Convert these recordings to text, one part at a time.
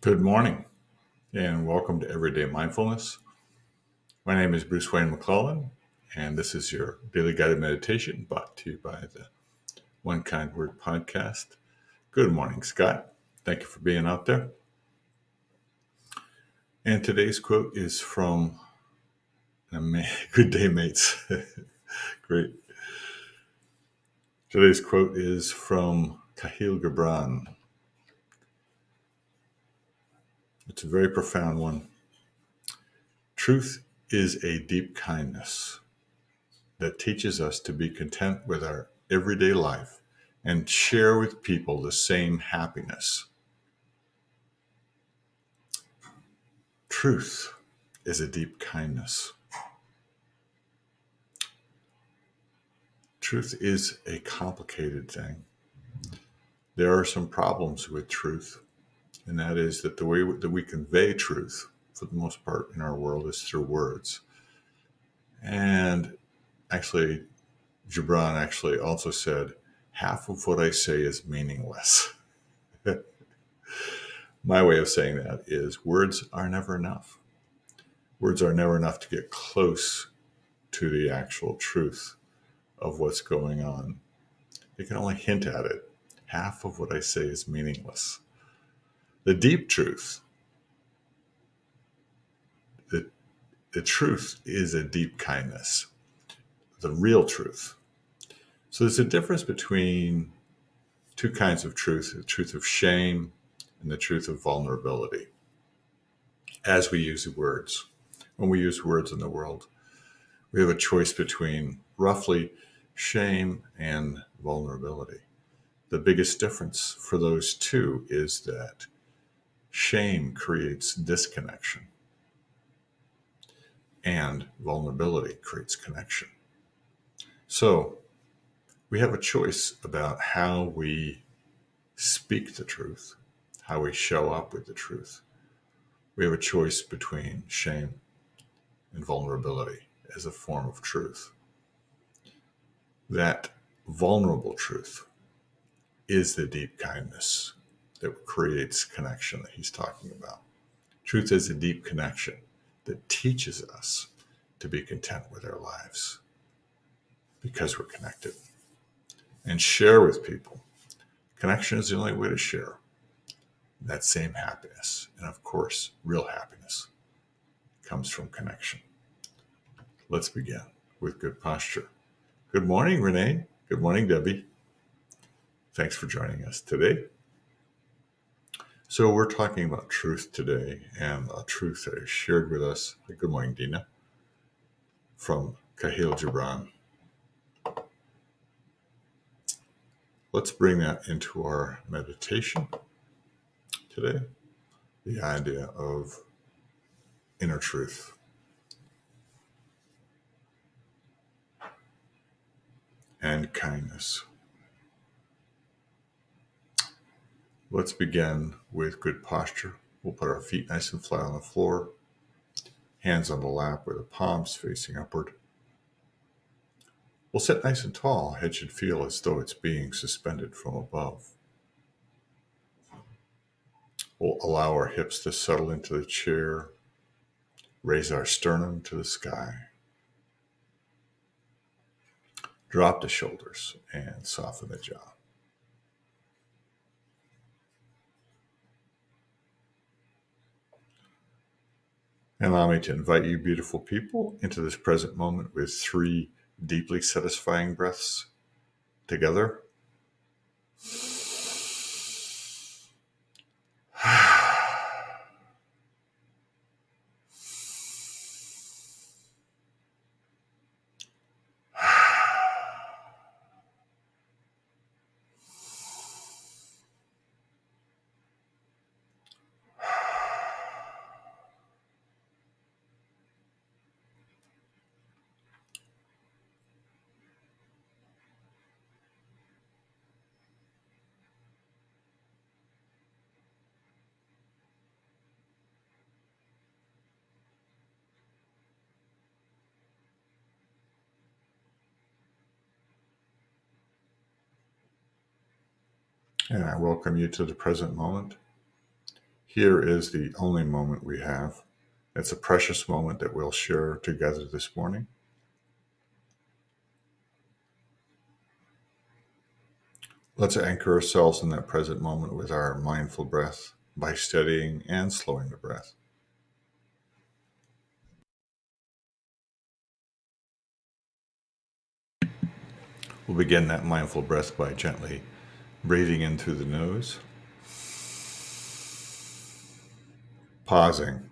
Good morning and welcome to Everyday Mindfulness. My name is Bruce Wayne McClellan, and this is your daily guided meditation brought to you by the One Kind Word podcast. Good morning, Scott. Thank you for being out there. And today's quote is from Good Day Mates. Great. Today's quote is from Kahlil Gibran. It's a very profound one. Truth is a deep kindness that teaches us to be content with our everyday life and share with people the same happiness. Truth is a deep kindness. Truth is a complicated thing. There are some problems with truth, and that is that the way that we convey truth, for the most part in our world, is through words. And actually, Gibran actually also said, half of what I say is meaningless. My way of saying that is words are never enough. Words are never enough to get close to the actual truth of what's going on. They can only hint at it. Half of what I say is meaningless. The deep truth, the truth is a deep kindness, the real truth. So there's a difference between two kinds of truth, the truth of shame and the truth of vulnerability. As we use words, when we use words in the world, we have a choice between roughly shame and vulnerability. The biggest difference for those two is that shame creates disconnection and vulnerability creates connection. So we have a choice about how we speak the truth, how we show up with the truth. We have a choice between shame and vulnerability as a form of truth. That vulnerable truth is the deep kindness that creates connection that he's talking about. Truth is a deep connection that teaches us to be content with our lives because we're connected and share with people. Connection is the only way to share that same happiness. And of course, real happiness comes from connection. Let's begin with good posture. Good morning, Renee. Good morning, Debbie. Thanks for joining us today. So we're talking about truth today, and a truth that is shared with us. Good morning, Dina, from Kahlil Gibran. Let's bring that into our meditation today, the idea of inner truth. And kindness. Let's begin with good posture. We'll put our feet nice and flat on the floor, hands on the lap with the palms facing upward. We'll sit nice and tall. Head should feel as though it's being suspended from above. We'll allow our hips to settle into the chair, raise our sternum to the sky. Drop the shoulders and soften the jaw. And allow me to invite you, beautiful people, into this present moment with 3 deeply satisfying breaths together. And I welcome you to the present moment. Here is the only moment we have. It's a precious moment that we'll share together this morning. Let's anchor ourselves in that present moment with our mindful breath by steadying and slowing the breath. We'll begin that mindful breath by gently breathing in through the nose, pausing,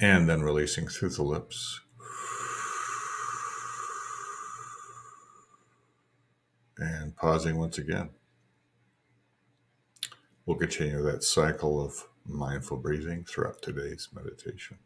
and then releasing through the lips, and pausing once again. We'll continue that cycle of mindful breathing throughout today's meditation.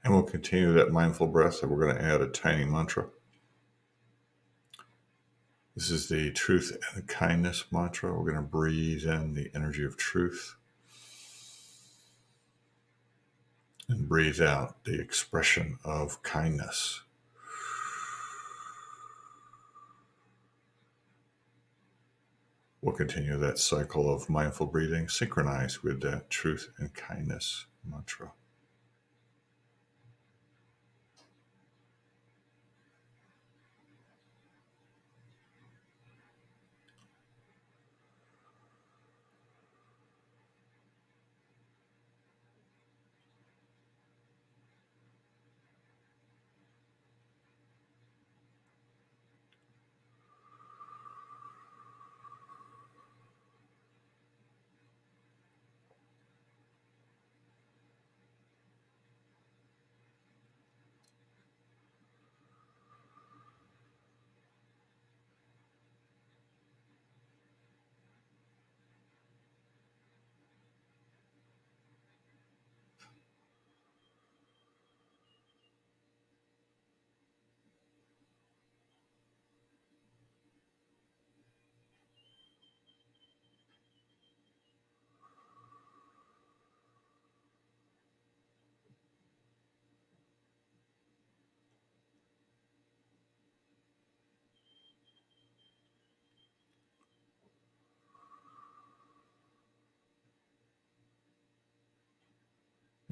And we'll continue that mindful breath, and we're going to add a tiny mantra. This is the truth and kindness mantra. We're going to breathe in the energy of truth and breathe out the expression of kindness. We'll continue that cycle of mindful breathing, synchronized with that truth and kindness mantra.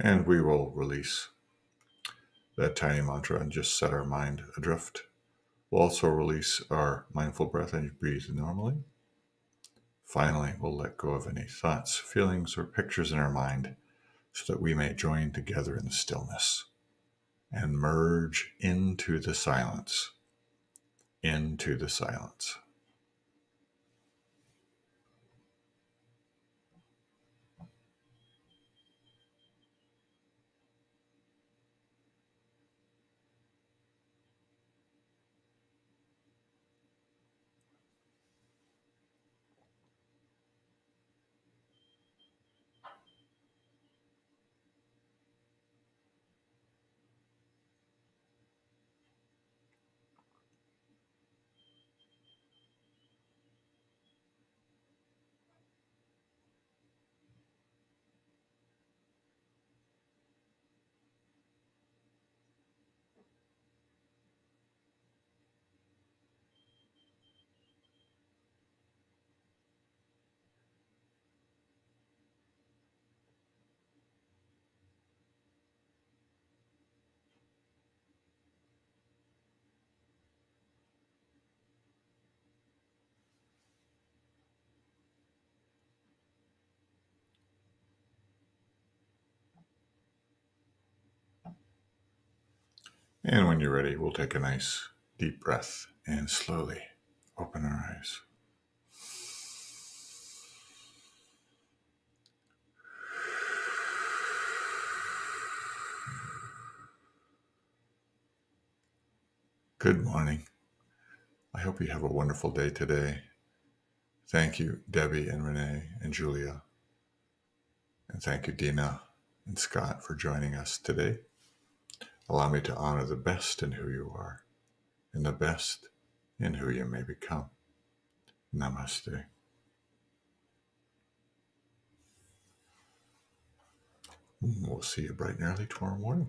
And we will release that tiny mantra and just set our mind adrift. We'll also release our mindful breath and breathe normally. Finally, we'll let go of any thoughts, feelings, or pictures in our mind so that we may join together in the stillness and merge into the silence, into the silence. And when you're ready, we'll take a nice deep breath and slowly open our eyes. Good morning. I hope you have a wonderful day today. Thank you, Debbie and Renee and Julia. And thank you, Dina and Scott, for joining us today. Allow me to honor the best in who you are and the best in who you may become. Namaste. We'll see you bright and early tomorrow morning.